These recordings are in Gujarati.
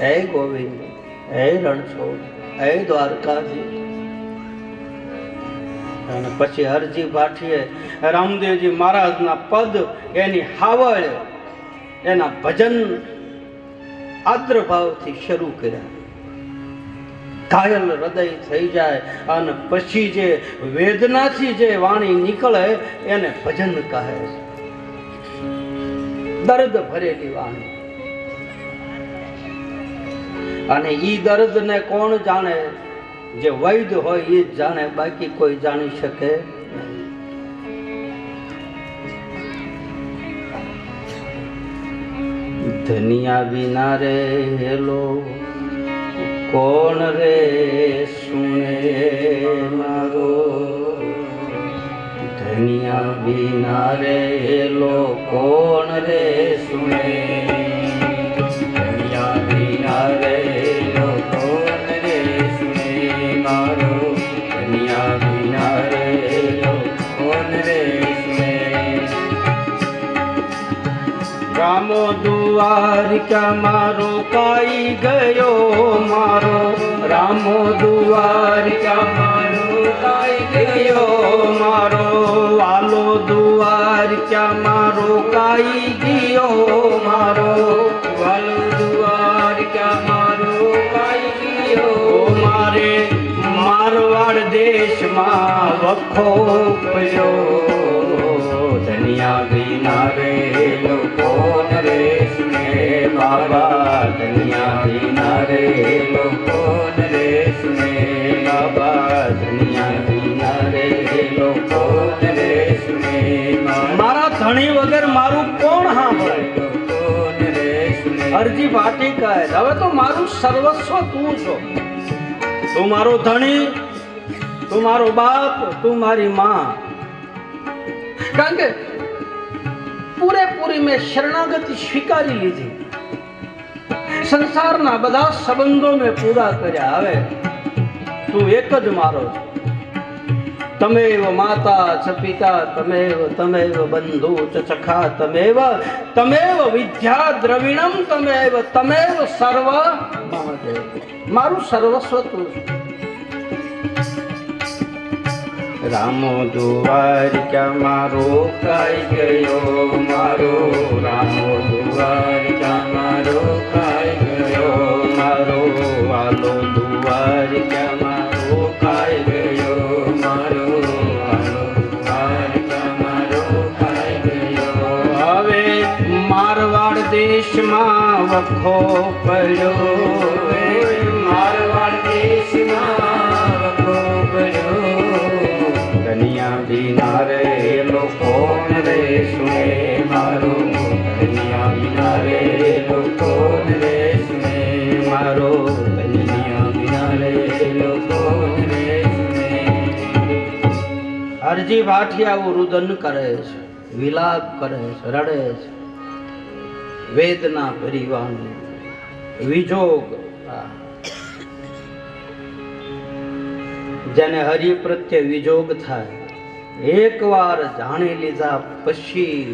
હે ગોવિંદ, હે રણછોડ, હે દ્વારકાજી. અને પછી હરજી ભાટીએ રામદેવજી મહારાજના પદ, એની હાવળ, એના ભજન આદ્ર ભાવથી શરૂ કર્યા. ઘાયલ હૃદય થઈ જાય અને પછી જે વેદનાથી જે વાણી નીકળે એને ભજન કહે છે. દર્દ ભરેલી વાણી. અને ઈ દર્દ ને કોણ જાણે? જે વૈદ્ય હોય એ જ જાણે, બાકી કોઈ જાણી શકે નહીં. ધનિયા વિના રે હેલો કોણ રે સુને મારો, ધનિયા વિના રે હેલો કોણ રે સુને, ધનિયા વિના રે હેલો કોણ રે સુને મારો, ધનિયા વિના રે હેલો કોણ રે સુને. રામો દ્વારિકા મારો કાઈ ગયો મારો, રામો દ્વારિકા મારો કાઈ ગયો મારો, વાલો દ્વારિકા મારો કાઈ ગયો મારો, વાલો દ્વારિકા મારો કાઈ ગયો. મારે મારવાડ દેશમાં વખો પડ્યો, ધનિયા વિના રે કોણ રે સુને બાબા, ધનિયા વિના રે કોણ રે સુને બાબા, ધનિયા વિના રે કોણ રે સુને. મારા ધણી વગર મારું કોણ સાંભળે? કોણ રે સુને. હરજી ભાટી કહે હવે તો મારું સર્વસ્વ તું છો. તું મારો ધણી, તું મારો બાપ, તું મારી માં. કારણ કે પૂરેપૂરી મેં શરણાગતિ સ્વીકારી લીધી. સંસારના બધા સંબંધો મેં પૂરા કર્યા. હવે તું એક જ મારો. તમેવ માતા ચ પિતા, તમેવ બંધુ ચ સખા, તમેવ વિદ્યા દ્રવિણમ, તમેવ સર્વ મમ દેવ. મારું સર્વસ્વ તું. રામો દ્વારિકા મારો કાઈ ગયો મારો, રામો દ્વારિકા મારો કાઈ ગયો મારો, વાલો દ્વારિકા મારો કાઈ ગયો મારો, વાલો દ્વારિકા મારો કાઈ ગયો. હવે મારવાડ દેશમાં વખો પડ્યો, મારવાડ દેશમાં વખો પડ્યો, ધનિયા વિના રે કોણ રે સુને મારો, ધનિયા વિના રે કોણ રે સુને મારો, ધનિયા વિના રે કોણ રે સુને. હરજી ભાટિયા રુદન કરે છે, વિલાપ કરે છે, રડે છે. વેદના ભરી વાણી, વિજોગ. જેને હરિ પ્રત્યે વિજોગ થાય, એકવાર જાણી લીધા પછી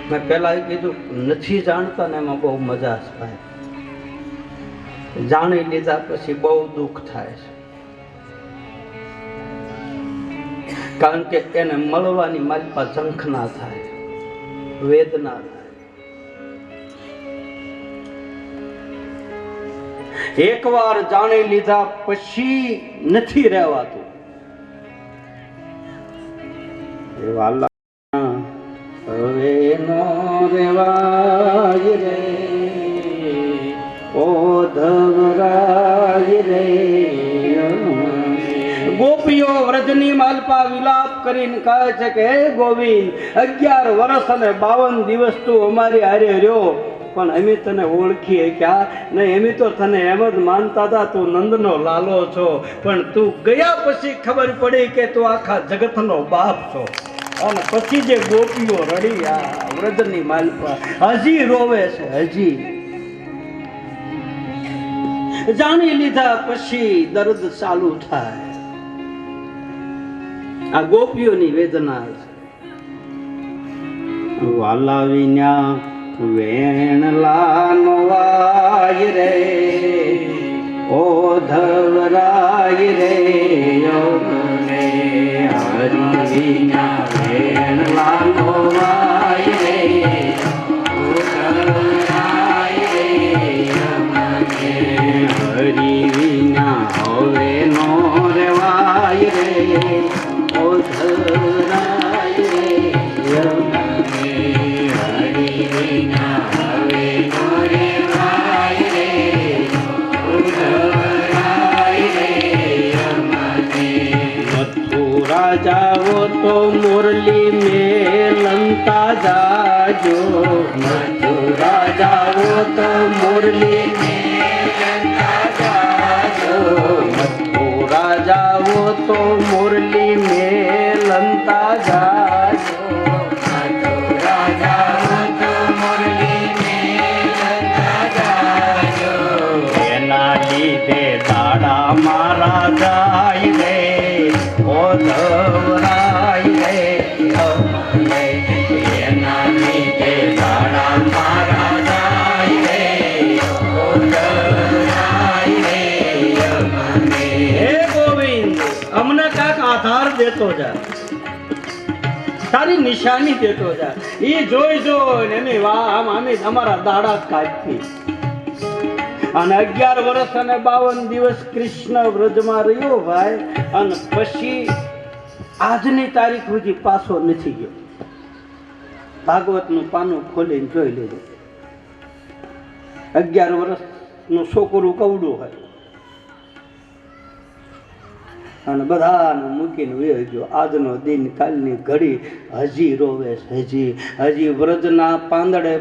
મેં પેલા કીધું નથી જાણતા ને એમાં બહુ મજા થાય. જાણી લીધા પછી બહુ દુઃખ થાય છે. કારણ કે એને મળવાની મારી પાસે ઝંખના થાય, વેદના થાય. એકવાર જાણી લીધા પછી નથી રહેવાતું. હવે નો રેવાય રે ઓધવરાય રે. ગોપીઓ વ્રજની માલપા વિલાપ કરીને કહે છે કે હે ગોવિંદ, 11 વર્ષ અને 52 દિવસ તું અમારી હારે રહ્યો, પણ અમે તને ઓળખીએ ક્યાં નહીં. અમે તો તને એમ જ માનતા હતા તું નંદનો લાલો છો, પણ તું ગયા પછી ખબર પડી કે તું આખા જગતનો બાપ છો. અને પછી જે ગોપીઓ રડી આ વ્રજની માલપા હજી રોવે છે. હજી જાણી લીધા પછી દર્દ ચાલુ થાય. આ ગોપીઓની વેદના છે. વાલા વિના વેણલાનો વાય રે ઓધવરાય રે યમને હરિ વિના વેણલાનો વાય રે ઓધવરાય રે યમને હરિ વિના હવે નો રેવાય રે ઓધવરાય રે યમને હરિ વિના હવે નો રેવાય રે જાવો તો મુરલી મેલંતા જાજો મથુરા જાવો તો મુરલી મેલંતા જાજો મથુરા જાવો તો મુરલી મેલંતા જાજો મથુરા જાવો તો મુરલી મેલંતા જાજો એના લીધે દાડા મારા જાય રે ઓધવરાય રે યમને એના લીધે દાડા મારા જાય રે ઓધવરાય રે યમને હે ગોવિંદ અમને કાંક આધાર દેતો જા તારી નિશાની દેતો જા એ જોઈ એની વાહ આમ અમારા દાડા કાઢતી અને 11 વર્ષ અને 52 દિવસ કૃષ્ણ વ્રજમાં રહ્યો ભાઈ અને પછી આજની તારીખ સુધી પાછો નથી ગયો. ભાગવતનું પાનું ખોલીને જોઈ લેજો. 11 વર્ષનું છોકરું કવડું હોય અને બધાને મૂકીને વયો ગયો. આજનો દિન કાલની ઘડી હજી રોવે હજી વ્રજના પાંદડે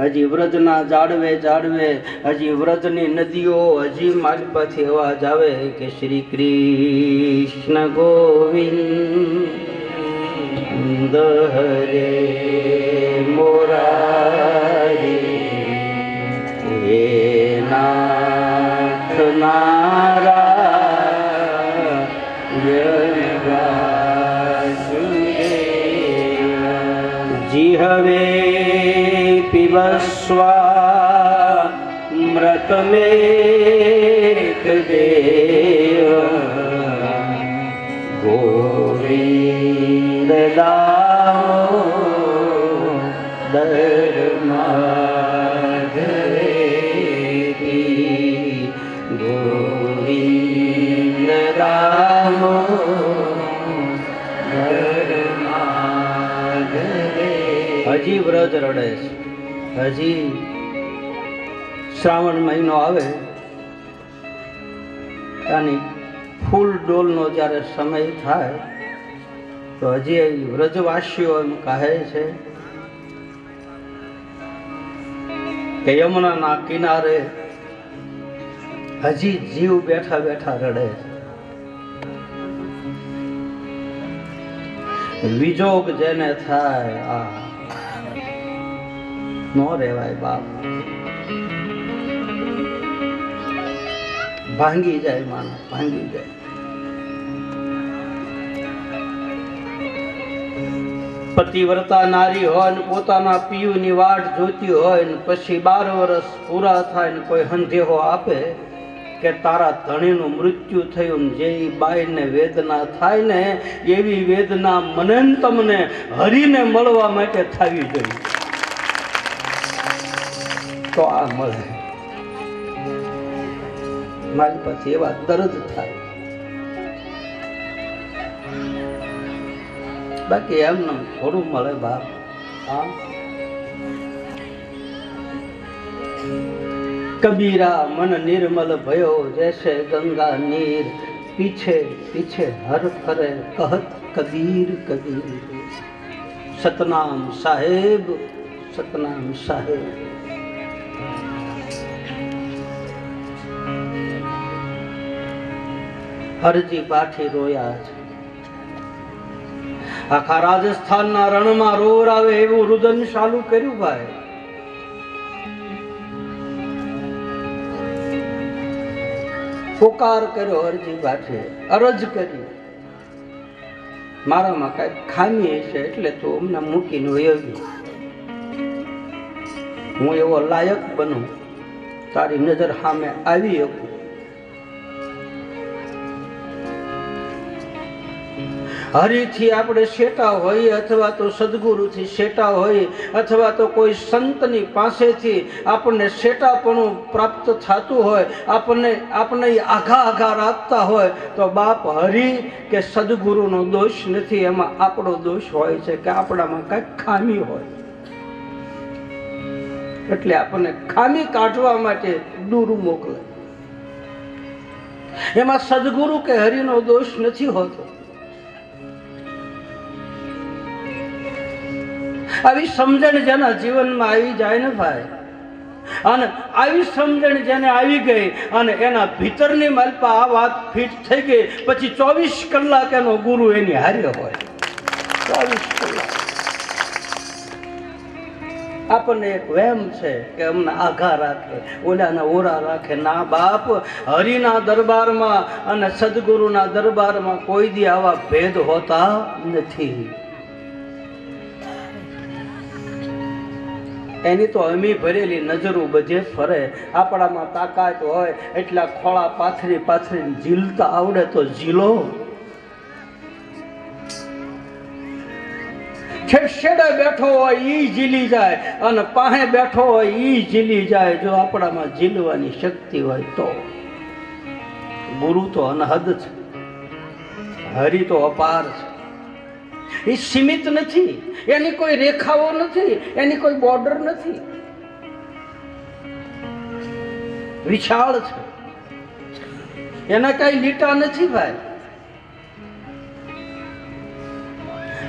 હજી વ્રજના ઝાડવે હજી વ્રજની નદીઓ હજી મારી પાછી અવાજ આવે કે શ્રી કૃષ્ણ ગોવિંદ હરે મોરારી હે નાથ જી હવે પીબસ્વા મૃતમેક દેવ ગોવિંદ દામો દરમાધરી ગોવિંદ દામો હજી વ્રજ રડે છે. હજી શ્રાવણ મહિનો આવે અને ફૂલ ડોલનો જ્યારે સમય થાય તો હજી વ્રજવાસીઓ એમ કહે છે કે યમુનાના કિનારે હજી જીવ બેઠા રડે છે. વિજોગ જેને થાય આ નો રેવાય બાપ, ભાંગી જાય માણસ, ભાંગી જાય. પતિવ્રતા નારી હોય ને પોતાના પિયુની વાટ જોતી હોય ને પછી 12 વર્ષ પૂરા થાય ને કોઈ સંદેહો આપે કે તારા ધણીનું મૃત્યુ થયું ને જે બાઈને વેદના થાય ને એવી વેદના મને ને તમને હરીને મળવા માટે થવી જોઈએ તો આ મળે. મારી પાસે એવા દર્દ થાય, બાકી એમને થોડું મળે બાપ. હા, કબીરા મન નિર્મલ ભયો જૈસે ગંગા નીર, પીછે પીછે હર ફરે કહત કબીર કબીર. સતનામ સાહેબ, સતનામ સાહેબ. હરજી પાઠી રોયા છે. આખા રાજસ્થાનના રણમાં રોર આવે એવું રુદન ચાલુ કર્યું ભાઈ. પોકાર કર્યો હરજી પાઠે, અરજ કરી મારામાં કાંઈક ખામી હશે એટલે તું અમને મૂકીને વયો ગયો. હું એવો લાયક બનું, તારી નજર સામે આવી શકું. હરિથી આપણે શેટા હોઈએ અથવા તો સદગુરુથી શેટા હોઈએ અથવા તો કોઈ સંતની પાસેથી આપણને શેટાપણું પ્રાપ્ત થતું હોય, આપણને આઘા રાખતા હોય તો બાપ હરિ કે સદગુરુનો દોષ નથી, એમાં આપણો દોષ હોય છે કે આપણામાં કંઈક ખામી હોય. એટલે આપણને ખામી કાઢવા માટે દૂર મોકલે. એમાં સદગુરુ કે હરિનો દોષ નથી હોતો. આવી સમજણ જેના જીવનમાં આવી જાય ને ભાઈ, અને આવી સમજણ જેને આવી ગઈ અને એના ભીતરની માલપા આ વાત ફિટ થઈ ગઈ, પછી 24 કલાક એનો ગુરુ એની હારે હોય. 24 કલાક આપણને એક વહેમ છે કે અમને આઘા રાખે, ઓલાના ઓરા રાખે. ના બાપ, હરિના દરબારમાં અને સદગુરુના દરબારમાં કોઈ દી આવા ભેદ હોતા નથી. એની તો અમી ભરેલી નજરો બધે ફરે. આપણામાં તાકાત હોય એટલા ખોળા પાથરી ઝીલતા આવડે તો ઝીલો. છેડે બેઠો હોય ઈ ઝીલી જાય અને પાસે બેઠો હોય ઈ ઝીલી જાય. જો આપણામાં ઝીલવાની શક્તિ હોય તો. ગુરુ તો અનહદ છે, હરિ તો અપાર છે. એ સીમિત નથી, એની કોઈ રેખાઓ નથી, એની કોઈ બોર્ડર નથી. વિશાળ છે, એના કઈ લીટા નથી ભાઈ.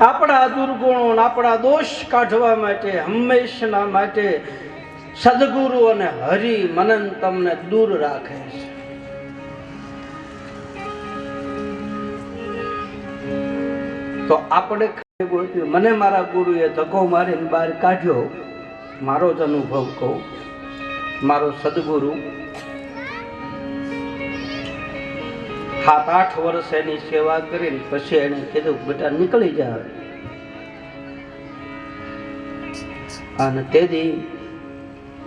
આપણા દુર્ગુણો, આપણા દોષ કાઢવા માટે હંમેશના માટે સદગુરુ અને હરિ મનન તમને દૂર રાખે છે. તો આપણે મને મારા ગુરુએ ધક્કો મારીને બહાર કાઢ્યો. મારો જ અનુભવ કહું. મારો સદગુરુ 7-8 વર્ષ એની સેવા કરીને પછી એને કીધું બેટા નીકળી જાય. અને તેથી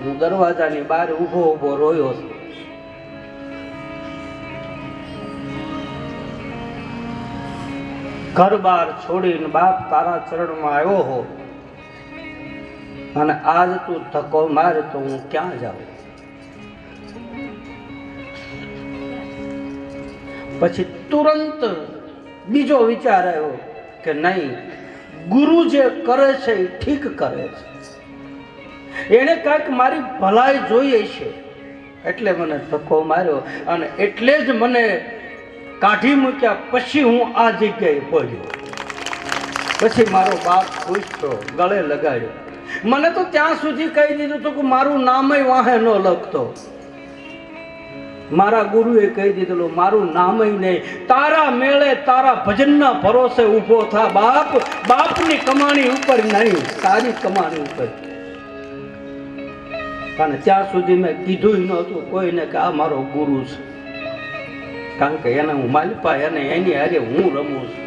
હું દરવાજાની બહાર ઊભો રોયો છું. ઘર બાર છોડીને બાપ તારા ચરણમાં આવ્યો હો અને આજ તું ધક્કો માર તો હું ક્યાં જાઉં. પછી તુરંત બીજો વિચાર આવ્યો કે નહીં, ગુરુ જે કરે છે એ ઠીક કરે છે. એને કાંઈક મારી ભલાઈ જોઈએ છે એટલે મને ધક્કો માર્યો અને એટલે જ મને કાઢી મૂક્યા. પછી હું આ જગ્યાએ પહોંચ્યો. પછી મારો બાપ ખુશ થયો, ગળે લગાડ્યો. મને તો ત્યાં સુધી કહી દીધું હતું કે મારું નામય વાહે ન લખતો. મારા ગુરુએ કહી દીધેલું મારું નામય નહીં, તારા મેળે તારા ભજનના ભરોસે ઊભો થા બાપ. બાપની કમાણી ઉપર નહીં, તારી કમાણી ઉપર. કારણ ત્યાં સુધી મેં કીધું નહોતું કોઈને કે આ મારો ગુરુ છે. કારણ કે એને હું માલપા, એને એની હારે હું રમું છું.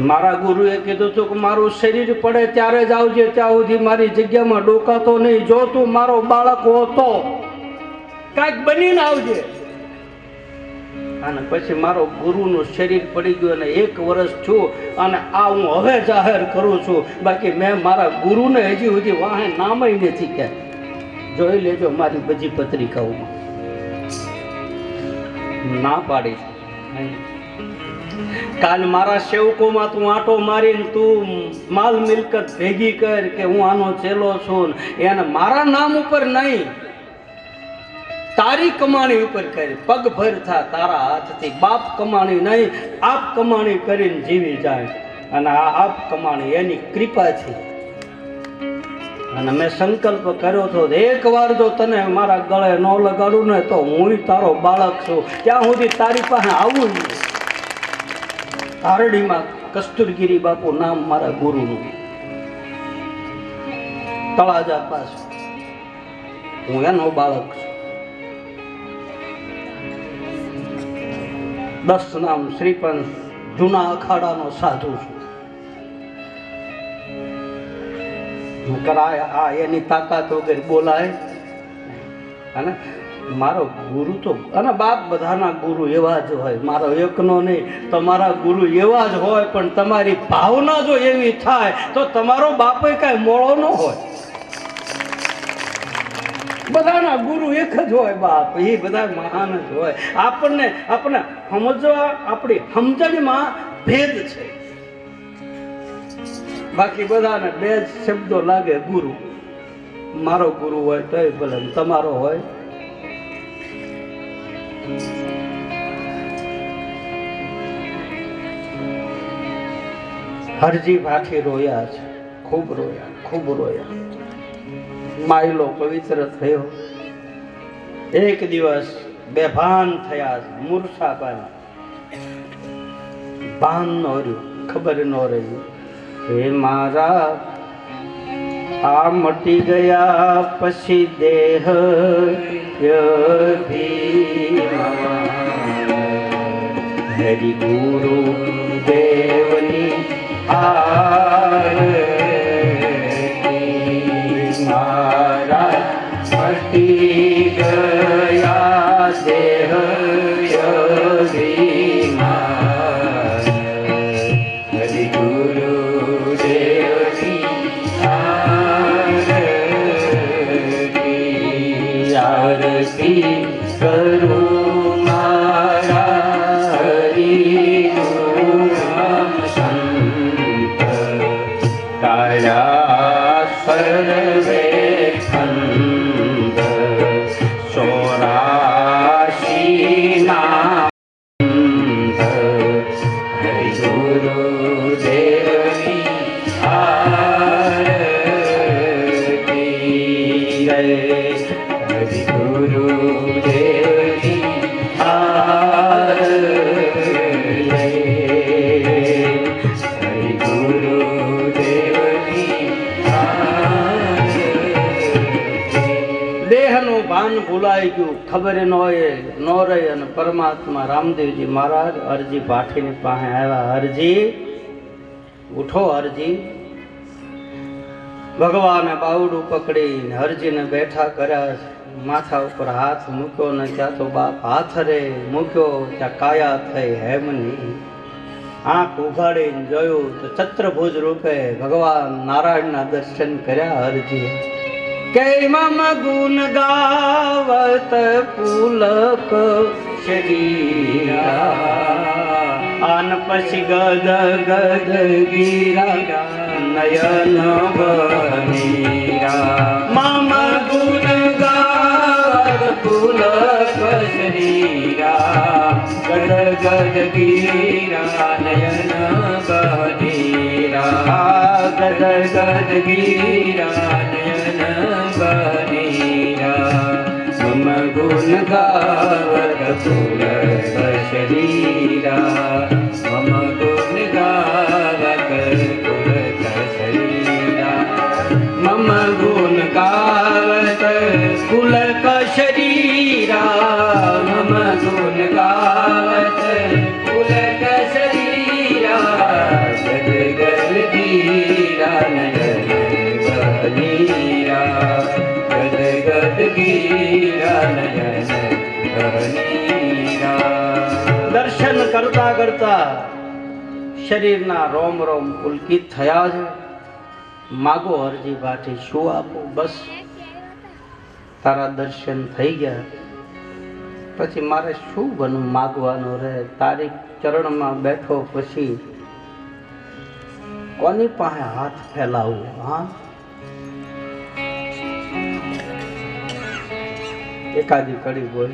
મારા ગુરુએ કીધું હતું કે મારું શરીર પડે ત્યારે જ આવજે, ત્યાં સુધી મારી જગ્યામાં ડોકાતો નહીં. જો તું મારો બાળક હોતો કાંઈક બનીને આવજે. અને પછી મારો ગુરુનું શરીર પડી ગયું અને 1 વર્ષ છું અને આ હું હવે જાહેર કરું છું. બાકી મેં મારા ગુરુને હજી સુધી વાહે નામય નથી કે. જોઈ લેજો મારી બધી પત્રિકાઓમાં ના પાડીશ. કાલ મારા સેવકોમાં તું આંટો મારીને તું માલ મિલકત ભેગી કર કે હું આનો ચેલો છું, એને મારા નામ ઉપર નહીં, તારી કમાણી ઉપર કરી. પગભર થા તારા હાથથી. બાપ કમાણી નહીં, આપ કમાણી કરીને જીવી જાય. અને આ આપ કમાણી એની કૃપાથી. અને મેં સંકલ્પ કર્યો હતો, એક વાર જો તને મારા ગળે ન લગાડું ને તો હું તારો બાળક છું. ત્યાં સુધી તારી પાસે આવું નહીં. આરડીમાં કસ્તુરગીરી બાપુ નામ મારા ગુરુનું, તળાજા પાસે. હું એનો બાળક છું. 10 નામ શ્રીપંચ જૂના અખાડાનો સાધુ છું. કરાય આ એની તાકાત વગર બોલાય. અને મારો ગુરુ તો અને બાપ બધાના ગુરુ એવા જ હોય, મારો એકનો નહીં, તમારા ગુરુ એવા જ હોય. પણ તમારી ભાવના જો એવી થાય તો તમારો બાપ કાંઈ મોળો ન હોય. બધાના ગુરુ એક જ હોય બાપ, એ બધા મહાન જ હોય. આપણને સમજવા આપણી સમજણમાં ભેદ છે. બાકી બધાને બે જ શબ્દો લાગે ગુરુ. મારો ગુરુ હોય તોય ભલે, તમારો હોય. હરજી ભાઠી રોયા છે, ખૂબ રોયા, ખૂબ રોયા. માયલો પવિત્ર થયો. એક દિવસ બેભાન થયા, મૂર્છા પામ્યા, ભાન ન રહ્યું, ખબર ન રહી. હે મારા આ મટી ગયા પછી દેહ હરિ ગુરુ દેવની મારા મટી ગયા દેહ હરિ ગુરુ આરતી કરું મારા હરિનું નામ સંત તારા સર્વે ખંડ 84 ના હરિ ગુરુ દેવની આરતી હરિ ગુરુ દેવની હરિ ગુરુ દેવની દેહનું ભાન ભૂલાઈ ગયું, ખબર ન હોય ન રહી. અને પરમાત્મા રામદેવજી મહારાજ હરજી ભાઠીની પાસે આવ્યા. હરજી ઉઠો, હરજી. ભગવાને બાવડું પકડીને હરજીને બેઠા કર્યા. માથા ઉપર હાથ મૂક્યો ને ત્યાં તો બાપ હાથ રે મૂક્યો ત્યાં કાયા થઈ હેમની. આંખ ઉઘાડીને જોયું તો ચત્રભુજ રૂપે ભગવાન નારાયણના દર્શન કર્યા હરજીએ. કે મમ ગુણ ગાવત પુલક શરીરા આન પછી ગદ ગદ ગીરા નયન બનીરા. મમ ગુણ ગાવત પુલક શરીરા ગદ ગદ ગીરા નયન બનીરા. ગદ ગદ ગીરા નયન બનીરા. મમ ગુણ ગાવત પુલક શરીરા મમ ગુણ ગાવત પુલક શરીરા. મમ ગુણ ગાવત પુલક શરીરા મમ ગુણ ગાવત પુલક શરીરા. ગદ ગદ ગીરા નયન બનીરા. ગદ ગદ ગીરા નયન બનીરા. દર્શન કરતા કરતા શરીરના રોમ રોમ પુલકિત થયા છે. માગો હરજી ભાઠી, શું આપો? બસ તારા દર્શન થઈ ગયા પછી મારે શું બનવું? માગવાનું રહે. તારી ચરણમાં બેઠો પછી કોની પાસે હાથ ફેલાવું? હા, એકાદી કડી બોલ.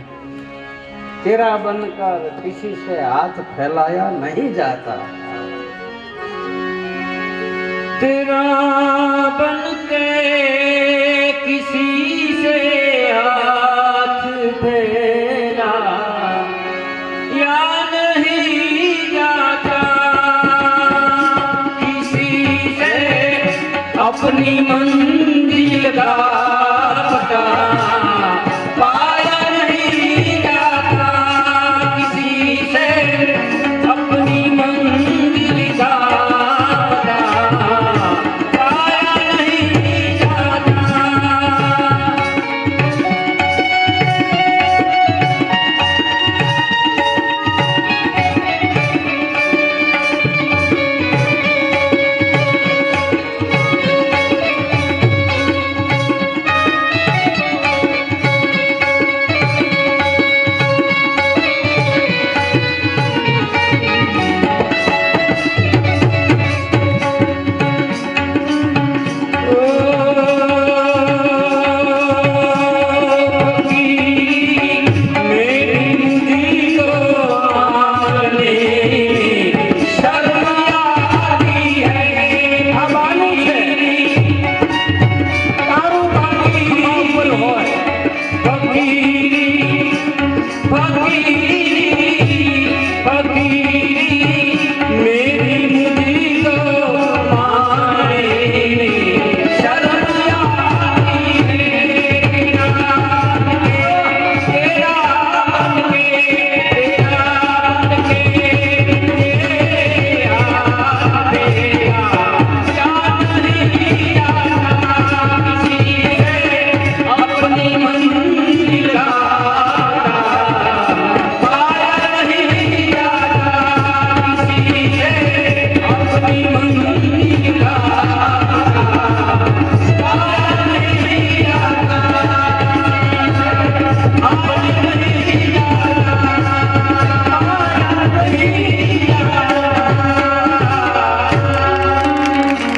तेरा बनकर किसी से हाथ फैलाया नहीं जाता. तेरा बनके किसी से हाथ फैला या नहीं जाता. किसी से अपनी मन